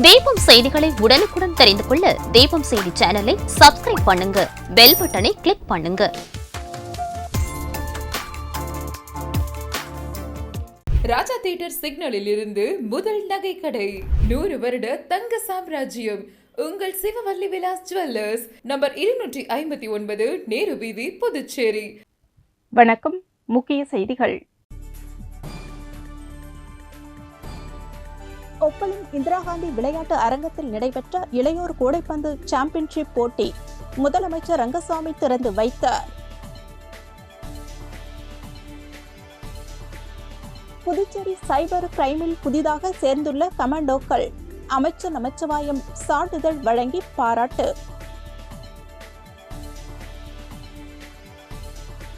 தீபம் செய்திகளை உடனுக்குடன் தெரிந்து கொள்ள தீபம் செய்தி சேனலை சப்ஸ்கிரைப் பண்ணுங்க, பெல் பட்டனை கிளிக் பண்ணுங்க. ராஜா தியேட்டர் சிக்னலில் இருந்து முதல் நகை கடை, 100 வருட தங்க சாம்ராஜ்யம் உங்கள் சிவவல்லி விலாஸ் ஜுவல்லர்ஸ், நம்பர் 259, நேரு வீதி, புதுச்சேரி. வணக்கம். முக்கிய செய்திகள். ஒப்பளம் இந்திரா காந்தி விளையாட்டு அரங்கத்தில் நடைபெற்ற இளையோர் கூடைப்பந்து சாம்பியன்ஷிப் போட்டி முதலமைச்சர் ரங்கசாமி திறந்து வைத்தார். புதுச்சேரி சைபர் கிரைமில் புதிதாக சேர்ந்துள்ள கமாண்டோக்கள் அமைச்சர் நமச்சிவாயம் சான்றிதழ் வழங்கி பாராட்டு.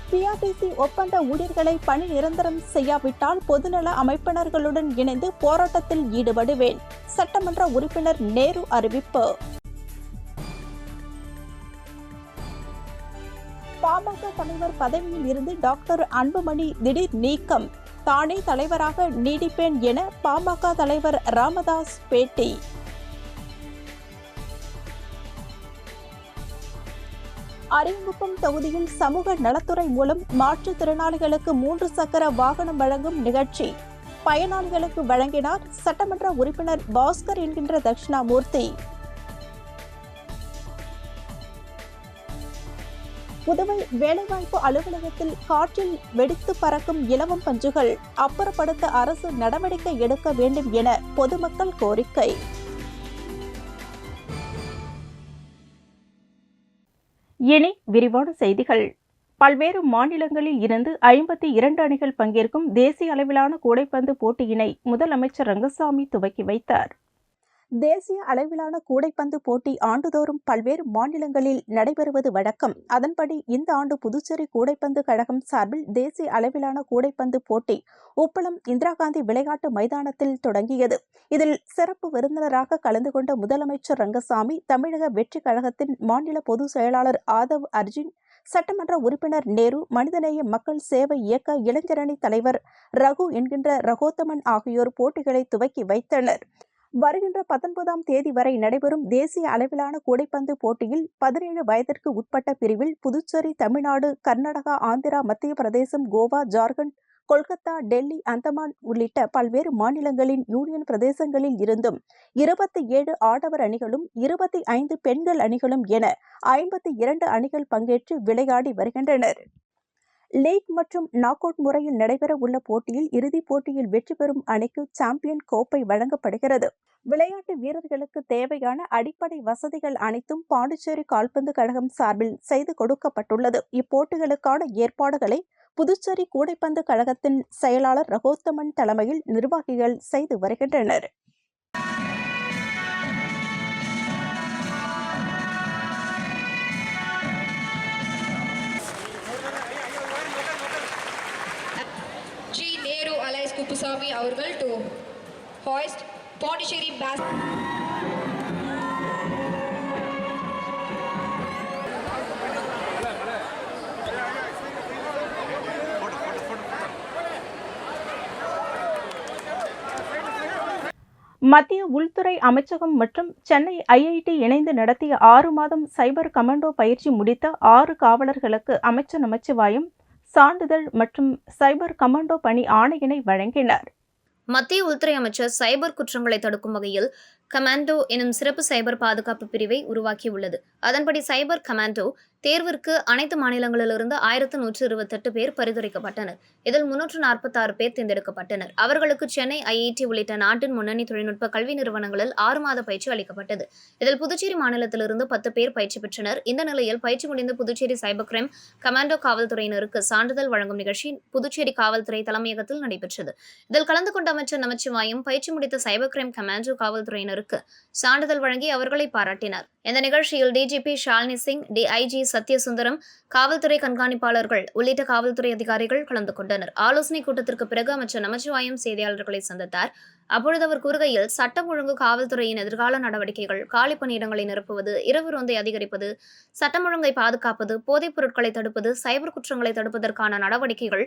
பிஆர்டிசி ஒப்பந்த ஊழியர்களை பணி நிரந்தரம் செய்யாவிட்டால் பொதுநல அமைப்பினர்களுடன் இணைந்து போராட்டத்தில் ஈடுபடுவேன், சட்டமன்ற உறுப்பினர் நேரு அறிவிப்பு. பாமக தலைவர் பதவியில் இருந்து டாக்டர் அன்புமணி திடீர் நீக்கம், தானே தலைவராக நீடிப்பேன் என பாமக தலைவர் ராமதாஸ் பேட்டி. அரிங்குப்பம் தொகுதியில் சமூக நலத்துறை மூலம் மாற்றுத்திறனாளிகளுக்கு 3 சக்கர வாகனம் வழங்கும் நிகழ்ச்சி பயனாளிகளுக்கு வழங்கினார் சட்டமன்ற உறுப்பினர் பாஸ்கர் என்கின்ற தட்சிணாமூர்த்தி. புதுவை வேலைவாய்ப்பு அலுவலகத்தில் காற்றில் வெடித்து பறக்கும் இலவம் பஞ்சுகள் அப்புறப்படுத்த அரசு நடவடிக்கை எடுக்க வேண்டும் என பொதுமக்கள் கோரிக்கை. இனி விரிவான செய்திகள். பல்வேறு மாநிலங்களில் இருந்து 52 அணிகள் பங்கேற்கும் தேசிய அளவிலான கூடைப்பந்து போட்டியினை முதலமைச்சர் ரங்கசாமி துவக்கி வைத்தார். தேசிய அளவிலான கூடைப்பந்து போட்டி ஆண்டுதோறும் பல்வேறு மாநிலங்களில் நடைபெறுவது வழக்கம். அதன்படி இந்த ஆண்டு புதுச்சேரி கூடைப்பந்து கழகம் சார்பில் தேசிய அளவிலான கூடைப்பந்து போட்டி உப்பளம் இந்திரா காந்தி விளையாட்டு மைதானத்தில் தொடங்கியது. இதில் சிறப்பு விருந்தினராக கலந்து கொண்ட முதலமைச்சர் ரங்கசாமி, தமிழக வெற்றி கழகத்தின் மாநில பொதுச் செயலாளர் ஆதவ் அர்ஜுன், சட்டமன்ற உறுப்பினர் நேரு, மனிதநேய மக்கள் சேவை இயக்க இளைஞரணி தலைவர் ரகு என்கின்ற ரகோத்தமன் ஆகியோர் போட்டிகளை துவக்கி வைத்தனர். வருகின்ற 19ஆம் தேதி வரை நடைபெறும் தேசிய அளவிலான கூடைப்பந்து போட்டியில் 17 வயதிற்கு உட்பட்ட பிரிவில் புதுச்சேரி, தமிழ்நாடு, கர்நாடகா, ஆந்திரா, மத்திய பிரதேசம், கோவா, ஜார்க்கண்ட், கொல்கத்தா, டெல்லி, அந்தமான் உள்ளிட்ட பல்வேறு மாநிலங்களின் யூனியன் பிரதேசங்களில் இருந்தும் 27 ஆடவர் அணிகளும் 25 பெண்கள் அணிகளும் என 52 அணிகள் பங்கேற்று விளையாடி வருகின்றனர். லீக் மற்றும் நாக் அவுட் முறையில் நடைபெற உள்ள போட்டியில் இறுதிப் போட்டியில் வெற்றி பெறும் அணிக்கு சாம்பியன் கோப்பை வழங்கப்படுகிறது. விளையாட்டு வீரர்களுக்கு தேவையான அடிப்படை வசதிகள் அனைத்தும் பாண்டிச்சேரி கால்பந்து கழகம் சார்பில் செய்து கொடுக்கப்பட்டுள்ளது. இப்போட்டிகளுக்கான ஏற்பாடுகளை புதுச்சேரி கூடைப்பந்து கழகத்தின் செயலாளர் ரகோத்தமன் தலைமையில் நிர்வாகிகள் செய்து வருகின்றனர். குப்புசாமி அவர்கள் டு hoist பாண்டிச்சேரி மத்திய உள்துறை அமைச்சகம் மற்றும் சென்னை ஐஐடி இணைந்து நடத்திய 6 மாதம் சைபர் கமாண்டோ பயிற்சி முடித்த 6 காவலர்களுக்கு அமைச்சர் நமச்சிவாயம் சான்றிதழ் மற்றும் சைபர் கமாண்டோ பணி ஆணையினை வழங்கினார். மத்திய உள்துறை அமைச்சர் சைபர் குற்றங்களை தடுக்கும் வகையில் கமாண்டோ எனும் சிறப்பு சைபர் பாதுகாப்பு பிரிவை உருவாக்கியுள்ளது. அதன்படி சைபர் கமாண்டோ தேர்விற்கு அனைத்து மாநிலங்களிலிருந்து 1128 பேர் பரிந்துரைக்கப்பட்டனர். இதில் 346 பேர் தேர்ந்தெடுக்கப்பட்டனர். அவர்களுக்கு சென்னை ஐஐடி உள்ளிட்ட நாட்டின் முன்னணி தொழில்நுட்ப கல்வி நிறுவனங்களில் 6 மாத பயிற்சி அளிக்கப்பட்டது. இதில் புதுச்சேரி மாநிலத்திலிருந்து 10 பேர் பயிற்சி பெற்றனர். இந்த நிலையில் பயிற்சி முடிந்த புதுச்சேரி சைபர் கிரைம் கமாண்டோ காவல்துறையினருக்கு சான்றிதழ் வழங்கும் நிகழ்ச்சி புதுச்சேரி காவல்துறை தலைமையகத்தில் நடைபெற்றது. இதில் கலந்து கொண்ட அமைச்சர் நமச்சிவாயம் பயிற்சி முடித்த சைபர் கிரைம் கமாண்டோ காவல்துறையினருக்கு சான்றிதழ் வழங்கி அவர்களை பாராட்டினார். இந்த நிகழ்ச்சியில் டிஜிபி ஷாலினி சிங், டிஐஜி சத்யசுந்தரம், காவல்துறை கண்காணிப்பாளர்கள் உள்ளிட்ட காவல்துறை அதிகாரிகள் கலந்து கொண்டனர். ஆலோசனை கூட்டத்திற்கு பிறகு அமைச்சர் நமச்சிவாயம் செய்தியாளர்களை சந்தித்தார். அப்பொழுது அவர் கூறுகையில், சட்டம் ஒழுங்கு காவல்துறையின் எதிர்கால நடவடிக்கைகள், காலி பணியிடங்களை நிரப்புவது, இரவு ரோந்தை அதிகரிப்பது, சட்டம் ஒழுங்கை பாதுகாப்பது, போதைப் பொருட்களை தடுப்பது, சைபர் குற்றங்களை தடுப்பதற்கான நடவடிக்கைகள்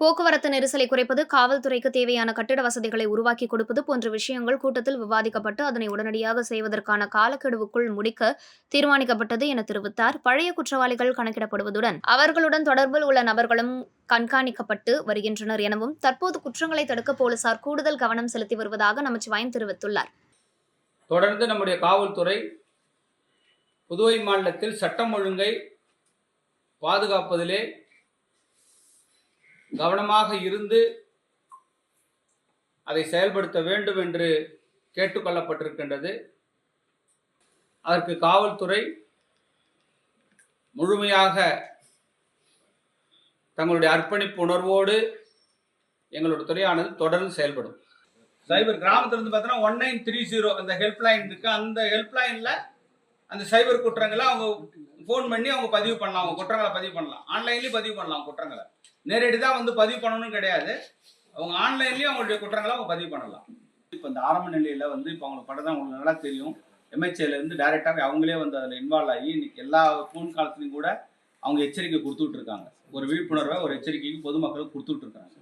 போக்குவரத்து நெரிசலை குறைப்பது, காவல்துறைக்கு தேவையான கட்டிட வசதிகளை உருவாக்கி கொடுப்பது போன்ற விஷயங்கள் கூட்டத்தில் விவாதிக்கப்பட்டு அதனை உடனடியாக செய்வதற்கான காலக்கெடுவுக்குள் முடிக்க தீர்மானிக்கப்பட்டது என தெரிவித்தார். பழைய குற்றவாளிகள் கணக்கிடப்படுவதுடன் அவர்களுடன் தொடர்பில் உள்ள நபர்களும் கண்காணிக்கப்பட்டு வருகின்றனர் எனவும் தற்போது குற்றங்களை தடுக்க போலீசார் கூடுதல் கவனம் செலுத்தி வருவதாக நமச்சிவாயம் தெரிவித்துள்ளார். தொடர்ந்து நம்முடைய காவல்துறை புதுவை மாநிலத்தில் சட்டம் ஒழுங்கை பாதுகாப்பதிலே கவனமாக இருந்து அதை செயல்படுத்த வேண்டும் என்று கேட்டுக்கொள்ளப்பட்டிருக்கின்றது. அதற்கு காவல்துறை முழுமையாக தங்களுடைய அர்ப்பணிப்பு உணர்வோடு எங்களுடைய துறையானது தொடர்ந்து செயல்படும். சைபர் கிராமத்திலிருந்து பார்த்தோன்னா 1930 அந்த ஹெல்ப்லைன் இருக்கு. அந்த ஹெல்ப்லைனில் அந்த சைபர் குற்றங்களை அவங்க ஃபோன் பண்ணி அவங்க பதிவு பண்ணலாம். அவங்க குற்றங்களை பதிவு பண்ணலாம். ஆன்லைன்லேயும் பதிவு பண்ணலாம். குற்றங்களை நேரடி தான் வந்து பதிவு பண்ணணும்னு கிடையாது. அவங்க ஆன்லைன்லேயும் அவங்களுடைய குற்றங்களை அவங்க பதிவு பண்ணலாம். இப்போ இந்த ஆரம்ப நிலையில் வந்து இப்போ அவங்களுக்கு படம் உங்களுக்கு நல்லா தெரியும். எம்ஹெச்ஏலேருந்து டைரெக்டாகவே அவங்களே வந்து அதில் இன்வால்வ் ஆகி இன்னைக்கு எல்லா ஃபோன் காலத்துலையும் கூட அவங்க எச்சரிக்கை கொடுத்துட்ருக்காங்க. ஒரு விழிப்புணர்வை ஒரு எச்சரிக்கைக்கு பொதுமக்களுக்கு கொடுத்துட்ருக்காங்க.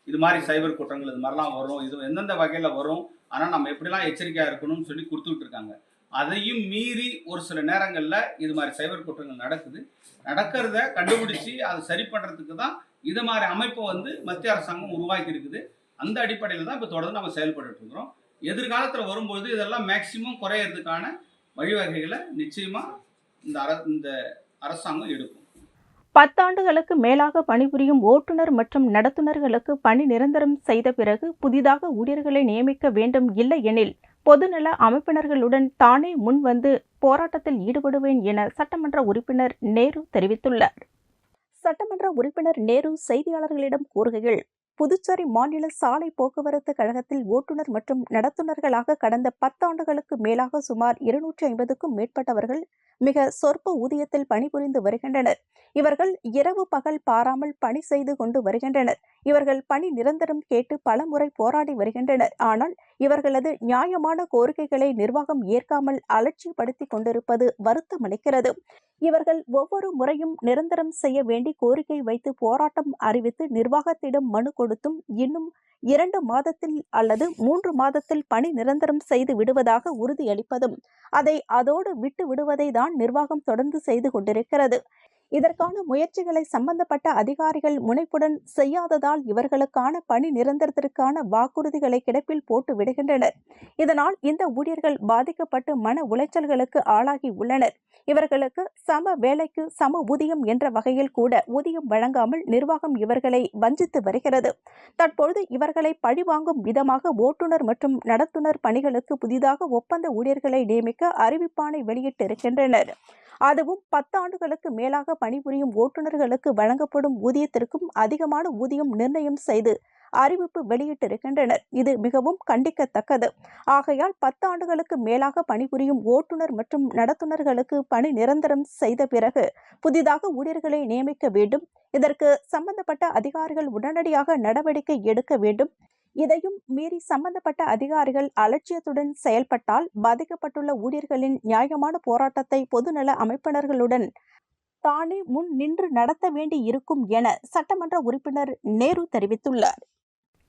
இது மாதிரி சைபர் குற்றங்கள் இது மாதிரிலாம் வரும், இது எந்தெந்த வகையில் வரும், ஆனால் நம்ம எப்படிலாம் எச்சரிக்கையாக இருக்கணும்னு சொல்லி கொடுத்துட்ருக்காங்க. அதையும் மீறி ஒரு சில நேரங்களில் இது மாதிரி சைபர் குற்றங்கள் நடக்குது. நடக்கிறத கண்டுபிடிச்சி அதை சரி பண்ணுறதுக்கு தான் இது மாதிரி அமைப்பை வந்து மத்திய அரசாங்கம் உருவாக்கி இருக்குது. அந்த அடிப்படையில் தான் இப்போ தொடர்ந்து நம்ம செயல்பட்டு இருக்கிறோம். எதிர்காலத்தில் வரும்போது இதெல்லாம் மேக்சிமம் குறையிறதுக்கான வழிவகைகளை நிச்சயமாக இந்த அரசாங்கம் எடுக்கும். 10 ஆண்டுகளுக்கு மேலாக பணிபுரியும் ஓட்டுநர் மற்றும் நடத்துனர்களுக்கு பணி நிரந்தரம் செய்த பிறகு புதிதாக ஊழியர்களை நியமிக்க வேண்டும், இல்லை எனில் பொதுநல அமைப்பினர்களுடன் தானே முன்வந்து போராட்டத்தில் ஈடுபடுவேன் என சட்டமன்ற உறுப்பினர் நேரு தெரிவித்துள்ளார். சட்டமன்ற உறுப்பினர் நேரு செய்தியாளர்களிடம் கூறுகையில், புதுச்சேரி மாநில சாலை போக்குவரத்து கழகத்தில் ஓட்டுநர் மற்றும் நடத்துனர்களாக கடந்த 10 ஆண்டுகளுக்கு மேலாக சுமார் 250க்கும் மேற்பட்டவர்கள் மிக சொற்ப ஊதியத்தில் பணிபுரிந்து வருகின்றனர். இவர்கள் இரவு பகல் பாராமல் பணி செய்து கொண்டு வருகின்றனர். இவர்கள் பணி நிரந்தரம் கேட்டு பலமுறை போராடி வருகின்றனர். ஆனால் இவர்களது நியாயமான கோரிக்கைகளை நிர்வாகம் ஏற்காமல் அலட்சியப்படுத்தி கொண்டிருப்பது வருத்தமளிக்கிறது. இவர்கள் ஒவ்வொரு முறையும் நிரந்தரம் செய்ய வேண்டி கோரிக்கை வைத்து போராட்டம் அறிவித்து நிர்வாகத்திடம் மனு கொடுத்தும் இன்னும் 2 மாதத்தில் அல்லது 3 மாதத்தில் பணி நிரந்தரம் செய்து விடுவதாக உறுதியளிப்பதும் அதை அதோடு விட்டு விடுவதை தான் நிர்வாகம் தொடர்ந்து செய்து கொண்டிருக்கிறது. இதற்கான முயற்சிகளை சம்பந்தப்பட்ட அதிகாரிகள் முனைப்புடன் செய்யாததால் இவர்களுக்கான பணி நிரந்தரத்திற்கான வாக்குறுதிகளை கிடப்பில் போட்டு விடுகின்றனர். இதனால் இந்த ஊழியர்கள் பாதிக்கப்பட்டு மன உளைச்சல்களுக்கு ஆளாகி உள்ளனர். இவர்களுக்கு சம வேலைக்கு சம ஊதியம் என்ற வகையில் கூட ஊதியம் வழங்காமல் நிர்வாகம் இவர்களை வஞ்சித்து வருகிறது. தற்பொழுது இவர்களை பழிவாங்கும் விதமாக ஓட்டுநர் மற்றும் நடத்துனர் பணிகளுக்கு புதிதாக ஒப்பந்த ஊழியர்களை நியமிக்க அறிவிப்பாணை வெளியிட்டிருக்கின்றனர். அதுவும் 10 ஆண்டுகளுக்கு மேலாக பணிபுரியும் ஓட்டுநர்களுக்கு வழங்கப்படும் ஊதியத்திற்கும் அதிகமான ஊதியம் நிர்ணயம் செய்து அறிவிப்பு வெளியிட்டிருக்கின்றனர். இது மிகவும் கண்டிக்கத்தக்கது. ஆகையால் 10 ஆண்டுகளுக்கு மேலாக பணிபுரியும் ஓட்டுநர் மற்றும் நடத்துனர்களுக்கு பணி நிரந்தரம் செய்த பிறகு புதிதாக ஊழியர்களை நியமிக்க வேண்டும். இதற்கு சம்பந்தப்பட்ட அதிகாரிகள் உடனடியாக நடவடிக்கை எடுக்க வேண்டும். இதையும் மீறி சம்பந்தப்பட்ட அதிகாரிகள் அலட்சியத்துடன் செயல்பட்டால் பாதிக்கப்பட்டுள்ள ஊழியர்களின் நியாயமான போராட்டத்தை பொதுநல அமைப்பினர்களுடன் தானே முன் நின்று நடத்த வேண்டி இருக்கும் என சட்டமன்ற உறுப்பினர் நேரு தெரிவித்துள்ளார்.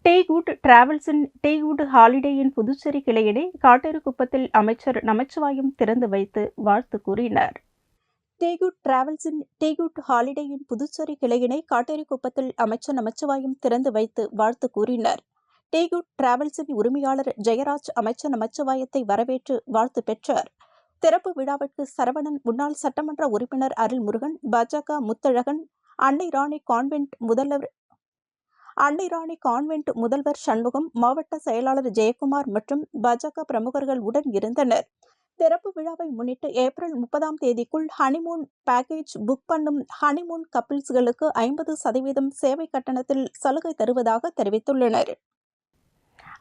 டேகுட் டிராவல்ஸின் டேகுட் ஹாலிடேயின் புதுச்சேரி கிளையினை காட்டேரிக்குப்பத்தில் அமைச்சர் நமச்சிவாயம் திறந்து வைத்து வாழ்த்து கூறினார். டேகுட் டிராவல்ஸின் டேகுட் ஹாலிடேயின் புதுச்சேரி கிளையினை காட்டேரிக்குப்பத்தில் அமைச்சர் நமச்சிவாயம் திறந்து வைத்து வாழ்த்து கூறினார். டேகுட் டிராவல்ஸின் உரிமையாளர் ஜெயராஜ் அமைச்சர் நமச்சிவாயத்தை வரவேற்று வாழ்த்து பெற்றார். திறப்பு விழாவிற்கு சரவணன், முன்னாள் சட்டமன்ற உறுப்பினர் அருள்முருகன், பாஜக முத்தழகன், அன்னை ராணி கான்வென்ட் முதல்வர் சண்முகம், மாவட்ட செயலாளர் ஜெயக்குமார் மற்றும் பாஜக பிரமுகர்கள் உடன் இருந்தனர். திறப்பு விழாவை முன்னிட்டு ஏப்ரல் 30ஆம் தேதிக்குள் ஹனிமூன் பேக்கேஜ் புக் பண்ணும் ஹனிமூன் கப்பிள்ஸ்களுக்கு 50% சேவை கட்டணத்தில் சலுகை தருவதாக தெரிவித்துள்ளனர்.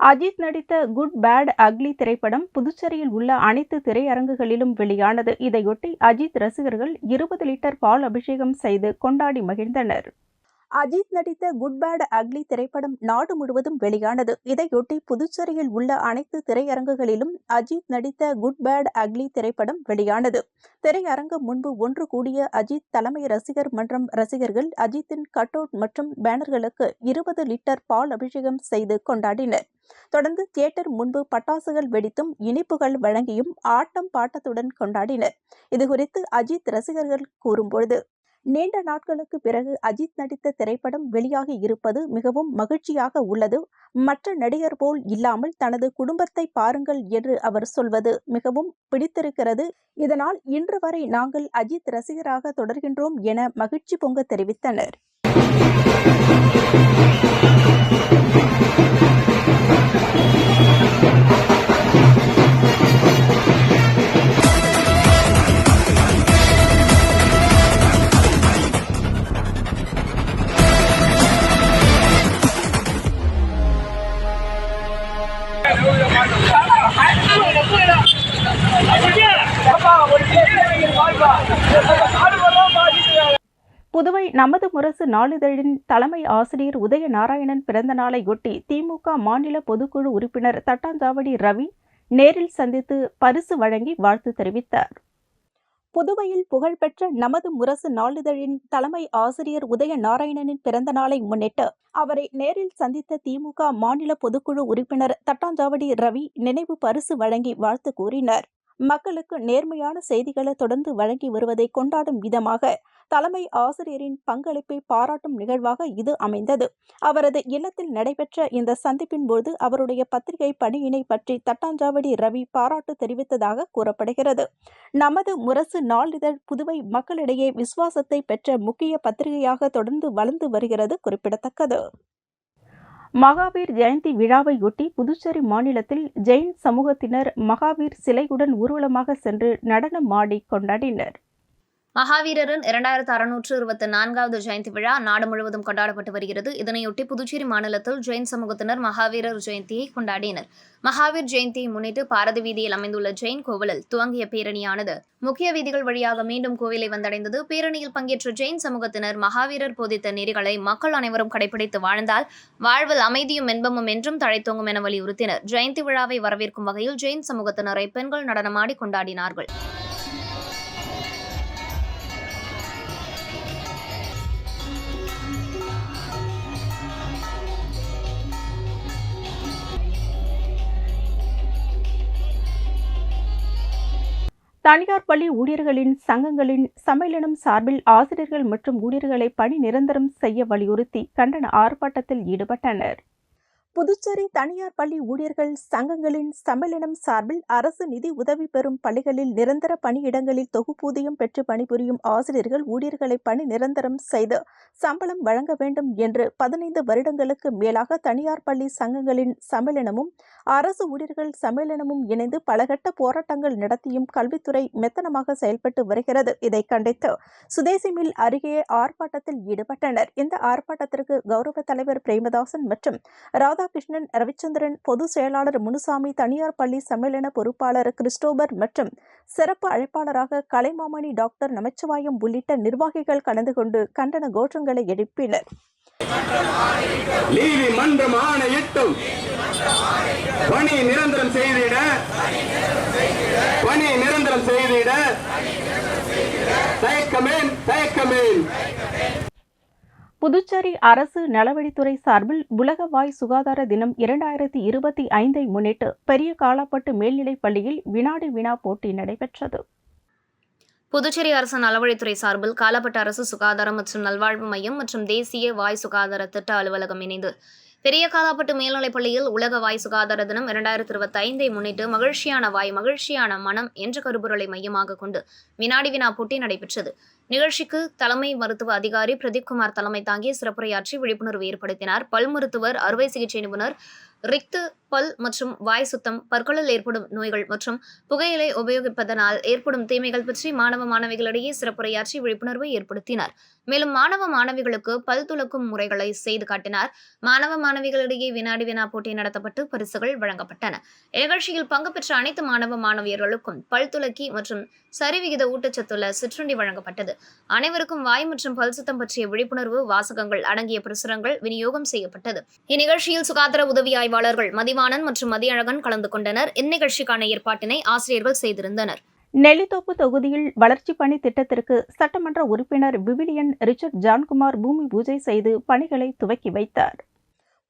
அஜித் நடித்த குட் பேட் அக்லி திரைப்படம் புதுச்சேரியில் உள்ள அனைத்து திரையரங்குகளிலும் வெளியானது. இதையொட்டி அஜித் ரசிகர்கள் 20 லிட்டர் பால் அபிஷேகம் செய்து கொண்டாடி மகிழ்ந்தனர். அஜித் நடித்த குட் பேட் அக்லி திரைப்படம் நாடு முழுவதும் வெளியானது. இதையொட்டி புதுச்சேரியில் உள்ள அனைத்து திரையரங்குகளிலும் அஜித் நடித்த குட் பேட் அக்லி திரைப்படம் வெளியானது. திரையரங்கம் முன்பு ஒன்று கூடிய அஜித் தலைமை ரசிகர் மன்றம் ரசிகர்கள் அஜித்தின் கட் அவுட் மற்றும் பேனர்களுக்கு 20 லிட்டர் பால் அபிஷேகம் செய்து கொண்டாடினர். தொடர்ந்து தியேட்டர் முன்பு பட்டாசுகள் வெடித்தும் இனிப்புகள் வழங்கியும் ஆட்டம் பாட்டத்துடன் கொண்டாடினர். இதுகுறித்து அஜித் ரசிகர்கள் கூறும்பொழுது, நீண்ட நாட்களுக்கு பிறகு அஜித் நடித்த திரைப்படம் வெளியாகி இருப்பது மிகவும் மகிழ்ச்சியாக உள்ளது. மற்ற நடிகர் போல் இல்லாமல் தனது குடும்பத்தை பாருங்கள் என்று அவர் சொல்வது மிகவும் பிடித்திருக்கிறது. இதனால் இன்று வரை நாங்கள் அஜித் ரசிகராக தொடர்கின்றோம் என மகிழ்ச்சி பொங்க தெரிவித்தனர். புதுவை நமது முரசு நாளிதழின் தலைமை ஆசிரியர் உதயநாராயணன் பிறந்த நாளையொட்டி திமுக மாநில பொதுக்குழு உறுப்பினர் தட்டாஞ்சாவடி ரவி நேரில் சந்தித்து பரிசு வழங்கி வாழ்த்து தெரிவித்தார். புதுவையில் புகழ்பெற்ற நமது முரசு நாளிதழின் தலைமை ஆசிரியர் உதயநாராயணனின் பிறந்த நாளை முன்னிட்டு அவரை நேரில் சந்தித்த திமுக மாநில பொதுக்குழு உறுப்பினர் தட்டாஞ்சாவடி ரவி நினைவு பரிசு வழங்கி வாழ்த்து கூறினார். மக்களுக்கு நேர்மையான செய்திகளை தொடர்ந்து வழங்கி வருவதை கொண்டாடும் விதமாக தலைமை ஆசிரியரின் பங்களிப்பை பாராட்டும் நிகழ்வாக இது அமைந்தது. அவரது இல்லத்தில் நடைபெற்ற இந்த சந்திப்பின் போது அவருடைய பத்திரிகை பணியினை பற்றி தட்டாஞ்சாவடி ரவி பாராட்டு தெரிவித்ததாக கூறப்படுகிறது. நமது முரசு நாளிதழ் புதுவை மக்களிடையே விசுவாசத்தை பெற்ற முக்கிய பத்திரிகையாக தொடர்ந்து வளர்ந்து வருகிறது குறிப்பிடத்தக்கது. மகாவீர் ஜெயந்தி விழாவையொட்டி புதுச்சேரி மாநிலத்தில் ஜெயின் சமூகத்தினர் மகாவீர் சிலையுடன் ஊர்வலமாக சென்று நடனமாடி கொண்டாடினர். மகாவீரரின் 2624வது ஜெயந்தி விழா நாடு முழுவதும் கொண்டாடப்பட்டு வருகிறது. இதனையொட்டி புதுச்சேரி மாநிலத்தில் ஜெயின் சமூகத்தினர் மகாவீரர் ஜெயந்தியை கொண்டாடினர். மகாவீர் ஜெயந்தியை முன்னிட்டு பாரதி வீதியில் அமைந்துள்ள ஜெயின் கோவிலில் துவங்கிய பேரணியானது முக்கிய வீதிகள் வழியாக மீண்டும் கோவிலை வந்தடைந்தது. பேரணியில் பங்கேற்ற ஜெயின் சமூகத்தினர் மகாவீரர் போதித்த நெறிகளை மக்கள் அனைவரும் கடைபிடித்து வாழ்ந்தால் வாழ்வில் அமைதியும் இன்பமும் என்றும் தழைத்தோங்கும் என வலியுறுத்தினர். ஜெயந்தி விழாவை வரவேற்கும் வகையில் ஜெயின் சமூகத்தினரை பெண்கள் நடனமாடி கொண்டாடினார்கள். தனியார் பள்ளி ஊழியர்களின் சங்கங்களின் சம்மேளனம் சார்பில் ஆசிரியர்கள் மற்றும் ஊழியர்களை பணி நிரந்தரம் செய்ய வலியுறுத்தி கண்டன ஆர்ப்பாட்டத்தில் ஈடுபட்டனர். புதுச்சேரி தனியார் பள்ளி ஊழியர்கள் சங்கங்களின் சம்மேளனம் சார்பில் அரசு நிதி உதவி பெறும் பள்ளிகளில் நிரந்தர பணியிடங்களில் தொகுப்பூதியம் பெற்று பணிபுரியும் ஆசிரியர்கள் ஊழியர்களை பணி நிரந்தரம் செய்து சம்பளம் வழங்க வேண்டும் என்று 15 வருடங்களுக்கு மேலாக தனியார் பள்ளி சங்கங்களின் சம்மேளனமும் அரசு ஊழியர்கள் சம்மேளனமும் இணைந்து பலகட்ட போராட்டங்கள் நடத்தியும் கல்வித்துறை மெத்தனமாக செயல்பட்டு வருகிறது. இதை கண்டித்து சுதேசி மில் அருகே ஆர்ப்பாட்டத்தில் ஈடுபட்டனர். இந்த ஆர்ப்பாட்டத்திற்கு கௌரவ தலைவர் பிரேமதாசன் மற்றும் ராதாகிருஷ்ணன், ரவிச்சந்திரன், பொதுச் செயலாளர் முனுசாமி, தனியார் பள்ளி சம்மேளன பொறுப்பாளர் கிறிஸ்டோபர் மற்றும் சிறப்பு அழைப்பாளராக கலைமாமணி டாக்டர் நமச்சிவாயம் உள்ளிட்ட நிர்வாகிகள் கலந்து கொண்டு கண்டன கோஷங்களை எழுப்பினர். நீதிமன்றம் ஆணையிட்டும் பணி நிரந்தரம் செய்திட தயக்கமேன். புதுச்சேரி அரசு நலவழித்துறை சார்பில் உலக வாய் சுகாதார தினம் 2025 முன்னிட்டு பெரிய காலாப்பட்டு மேல்நிலைப் பள்ளியில் வினாடி வினா போட்டி நடைபெற்றது. புதுச்சேரி அரசு நலவழித்துறை சார்பில் காலாப்பட்டு அரசு சுகாதாரம் மற்றும் நல்வாழ்வு மையம் மற்றும் தேசிய வாய் சுகாதார திட்ட அலுவலகம் இணைந்து பெரிய காலாப்பட்டு மேல்நிலைப் பள்ளியில் உலக வாய் சுகாதார தினம் 2025 முன்னிட்டு மகிழ்ச்சியான வாய் மகிழ்ச்சியான மனம் என்ற கருப்பொருளை மையமாக கொண்டு வினாடி வினா போட்டி நடைபெற்றது. நிகழ்ச்சிக்கு தலைமை மருத்துவ அதிகாரி பிரதீப் குமார் தலைமை தாங்கி சிறப்புரையாற்றி விழிப்புணர்வு ஏற்படுத்தினார். பல் மருத்துவர், அறுவை சிகிச்சை நிபுணர், ரிக்து, பல் மற்றும் வாய் சுத்தம், பற்களில் ஏற்படும் நோய்கள் மற்றும் புகையிலை உபயோகிப்பதனால் ஏற்படும் தீமைகள் பற்றி மாணவ மாணவிகளிடையே சிறப்புரையாற்றி விழிப்புணர்வை ஏற்படுத்தினார். மேலும் மாணவ மாணவிகளுக்கு பல் துலக்கும் முறைகளை செய்து காட்டினார். மாணவ மாணவிகளிடையே வினாடி வினா போட்டி நடத்தப்பட்டு பரிசுகள் வழங்கப்பட்டன. நிகழ்ச்சியில் பங்கு பெற்ற அனைத்து மாணவ மாணவியர்களுக்கும் பல் துலக்கி மற்றும் சரிவிகித ஊட்டச்சத்துள்ள சிற்றுண்டி வழங்கப்பட்டது. அனைவருக்கும் வாய் மற்றும் பல் சுத்தம் பற்றிய விழிப்புணர்வு வாசகங்கள் அடங்கிய பிரசுரங்கள் விநியோகம் செய்யப்பட்டது. இந்நிகழ்ச்சியில் சுகாதார உதவி ஆய்வாளர்கள் மதிவாணன் மற்றும் மதியழகன் கலந்து கொண்டனர். இந்நிகழ்ச்சிக்கான ஏற்பாட்டினை ஆசிரியர்கள் செய்திருந்தனர். நெல்லித்தோப்பு தொகுதியில் வளர்ச்சிப் பணி திட்டத்திற்கு சட்டமன்ற உறுப்பினர் விவிலியன் ரிச்சர்ட் ஜான்குமார் பூமி பூஜை செய்து பணிகளை துவக்கி வைத்தார்.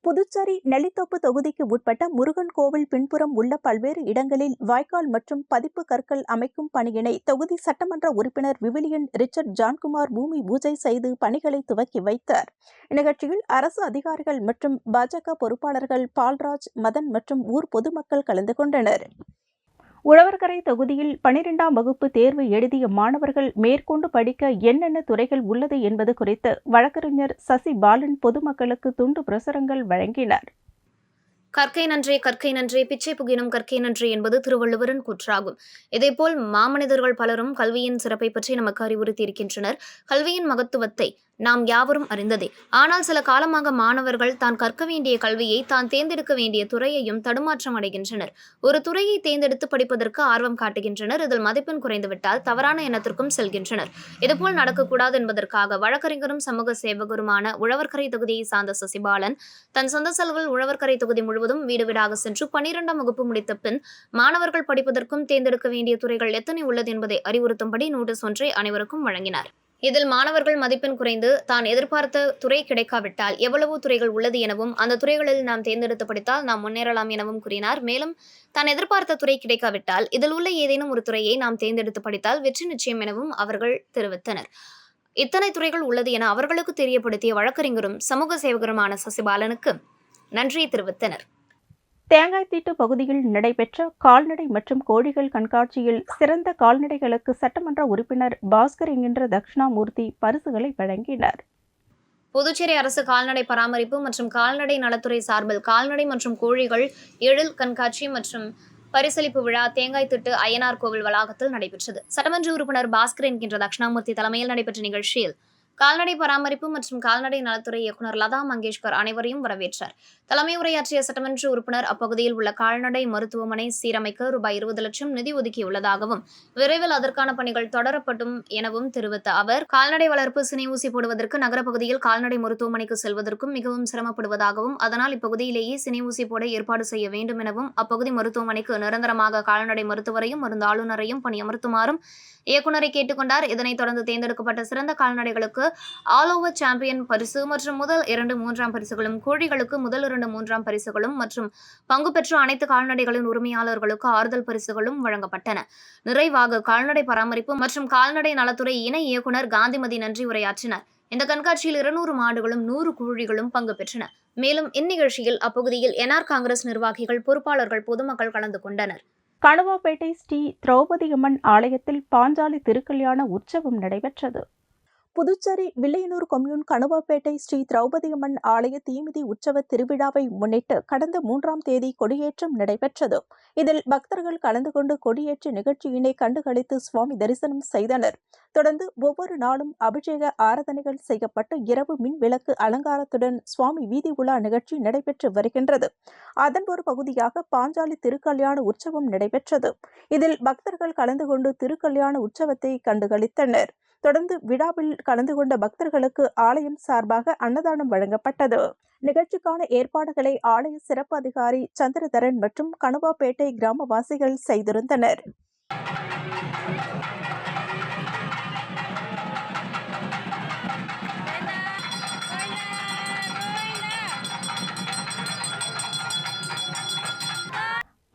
புதுச்சேரி நெல்லித்தோப்பு தொகுதிக்கு உட்பட்ட முருகன் கோவில் பின்புறம் உள்ள பல்வேறு இடங்களில் வாய்க்கால் மற்றும் பதிப்பு கற்கள் அமைக்கும் பணியினை தொகுதி சட்டமன்ற உறுப்பினர் விவிலியன் ரிச்சர்ட் ஜான்குமார் பூமி பூஜை செய்து பணிகளை துவக்கி வைத்தார். நிகழ்ச்சியில் அரசு அதிகாரிகள் மற்றும் பாஜக பொறுப்பாளர்கள் பால்ராஜ், மதன் மற்றும் ஊர் பொதுமக்கள் கலந்து கொண்டனர். உழவர்கரை தொகுதியில் 12ஆம் வகுப்பு தேர்வு எழுதிய மாணவர்கள் மேற்கொண்டு படிக்க என்னென்ன துறைகள் உள்ளது என்பது குறித்து வழக்கறிஞர் சசி பாலன் பொதுமக்களுக்கு துண்டு பிரசுரங்கள் வழங்கினார். கற்கை நன்றே கற்கை நன்றே பிச்சை புகினும் கற்கை நன்றே என்பது திருவள்ளுவரின் கூற்றாகும். இதேபோல் மாமனிதர்கள் பலரும் கல்வியின் சிறப்பை பற்றி நமக்கு அறிவுறுத்தி இருக்கின்றனர். கல்வியின் மகத்துவத்தை நாம் யாவரும் அறிந்ததே. ஆனால் சில காலமாக மாணவர்கள் தான் கற்க வேண்டிய கல்வியை, தான் தேர்ந்தெடுக்க வேண்டிய துறையையும் தடுமாற்றம் அடைகின்றனர். ஒரு துறையை தேர்ந்தெடுத்து படிப்பதற்கு ஆர்வம் காட்டுகின்றனர். இதில் மதிப்பெண் குறைந்துவிட்டால் தவறான எண்ணத்திற்கும் செல்கின்றனர். இதுபோல் நடக்கக்கூடாது என்பதற்காக வழக்கறிஞரும் சமூக சேவகருமான உழவர்கரை தொகுதியை சார்ந்த சசிபாலன் தன் சொந்த செலவில் உழவர்கரை தொகுதி முழுவதும் வீடு வீடாக சென்று 12ஆம் வகுப்பு முடித்த பின் மாணவர்கள் படிப்பதற்கும் தேர்ந்தெடுக்க வேண்டிய துறைகள் எத்தனை உள்ளது என்பதை அறிவுறுத்தும்படி நோட்டீஸ் ஒன்றை அனைவருக்கும் வழங்கினார். இதில் மாணவர்கள் மதிப்பெண் குறைந்து தான் எதிர்பார்த்த துறை கிடைக்காவிட்டால் எவ்வளவோ துறைகள் உள்ளது எனவும் அந்த துறைகளில் நாம் தேர்ந்தெடுத்து படித்தால் நாம் முன்னேறலாம் எனவும் கூறினார். மேலும் தான் எதிர்பார்த்த துறை கிடைக்காவிட்டால் இதில் உள்ள ஏதேனும் ஒரு துறையை நாம் தேர்ந்தெடுத்து படித்தால் வெற்றி நிச்சயம் எனவும் அவர்கள் தெரிவித்தனர். இத்தனை துறைகள் உள்ளது என அவர்களுக்கு தெரியப்படுத்திய வழக்கறிஞரும் சமூக சேவகருமான சசிபாலனுக்கு நன்றியை தெரிவித்தனர். தேங்காய்தீட்டு பகுதியில் நடைபெற்ற கால்நடை மற்றும் கோழிகள் கண்காட்சியில் சிறந்த கால்நடைகளுக்கு சட்டமன்ற உறுப்பினர் பாஸ்கர் என்கின்ற தட்சிணாமூர்த்தி பரிசுகளை வழங்கினார். புதுச்சேரி அரசு கால்நடை பராமரிப்பு மற்றும் கால்நடை நலத்துறை சார்பில் கால்நடை மற்றும் கோழிகள் எழில் கண்காட்சி மற்றும் பரிசளிப்பு விழா தேங்காய்திட்டு அய்யனார் கோவில் வளாகத்தில் நடைபெற்றது. சட்டமன்ற உறுப்பினர் பாஸ்கர் என்கின்ற தட்சிணாமூர்த்தி தலைமையில் நடைபெற்ற நிகழ்ச்சியில் கால்நடை பராமரிப்பு மற்றும் கால்நடை நலத்துறை இயக்குநர் லதா மங்கேஷ்கர் அனைவரையும் வரவேற்றார். தலைமை உரையாற்றிய சட்டமன்ற உறுப்பினர் அப்பகுதியில் உள்ள கால்நடை மருத்துவமனை சீரமைக்க ரூபாய் 20 லட்சம் நிதி ஒதுக்கியுள்ளதாகவும் விரைவில் அதற்கான பணிகள் தொடரப்படும் எனவும் தெரிவித்த அவர், கால்நடை வளர்ப்பு சினை ஊசி போடுவதற்கு நகர பகுதியில் கால்நடை மருத்துவமனைக்கு செல்வதற்கும் மிகவும் சிரமப்படுவதாகவும் அதனால் இப்பகுதியிலேயே சினை ஊசி போட ஏற்பாடு செய்ய வேண்டும் எனவும் அப்பகுதி மருத்துவமனைக்கு நிரந்தரமாக கால்நடை மருத்துவரையும் மருந்து ஆளுநரையும் பணியமர்த்துமாறும் இயக்குநரை கேட்டுக்கொண்டார். இதனைத் தொடர்ந்து தேர்ந்தெடுக்கப்பட்ட சிறந்த கால்நடைகளுக்கு ஆல் ஓவர் சாம்பியன் பரிசு மற்றும் முதல் 2, 3ஆம் பரிசுகளும், கோழிகளுக்கு முதல் 2, 3ஆம் பரிசுகளும் மற்றும் பங்கு பெற்ற அனைத்து கால்நடைகளின் உரிமையாளர்களுக்கு ஆறுதல் பரிசுகளும் வழங்கப்பட்டன. நிறைவாக கால்நடை பராமரிப்பு மற்றும் கால்நடை நலத்துறை இணை இயக்குநர் காந்திமதி நன்றி உரையாற்றினார். இந்த கண்காட்சியில் 200 மாடுகளும் 100 கோழிகளும் பங்கு பெற்றன. மேலும் இந்நிகழ்ச்சியில் அப்பகுதியில் என்ஆர் காங்கிரஸ் நிர்வாகிகள், பொறுப்பாளர்கள், பொதுமக்கள் கலந்து கொண்டனர். கணுவாப்பேட்டை ஸ்ரீ திரௌபதியம்மன் ஆலயத்தில் பாஞ்சாலி திருக்கல்யாண உற்சவம் நடைபெற்றது. புதுச்சேரி வில்லையனூர் கொம்யூன் கணுவாப்பேட்டை ஸ்ரீ திரௌபதியம்மன் ஆலய தீமிதி உற்சவ திருவிழாவை முன்னிட்டு கடந்த 3ஆம் தேதி கொடியேற்றம் நடைபெற்றது. இதில் பக்தர்கள் கலந்து கொண்டு கொடியேற்ற நிகழ்ச்சியினை கண்டுகளித்து சுவாமி தரிசனம் செய்தனர். தொடர்ந்து ஒவ்வொரு நாளும் அபிஷேக ஆராதனைகள் செய்யப்பட்டு இரவு மின் விளக்கு அலங்காரத்துடன் சுவாமி வீதி உலா நிகழ்ச்சி நடைபெற்று வருகின்றது. அதன் ஒரு பகுதியாக பாஞ்சாலி திருக்கல்யாண உற்சவம் நடைபெற்றது. இதில் பக்தர்கள் கலந்து கொண்டு திருக்கல்யாண உற்சவத்தை கண்டுகளித்தனர். தொடர்ந்து விழாவில் கலந்து கொண்ட பக்தர்களுக்கு ஆலயம் சார்பாக அன்னதானம் வழங்கப்பட்டது. நிகழ்ச்சிக்கான ஏற்பாடுகளை ஆலய சிறப்பு அதிகாரி சந்திரதரன் மற்றும் கணுவாப்பேட்டை கிராமவாசிகள் செய்திருந்தனர்.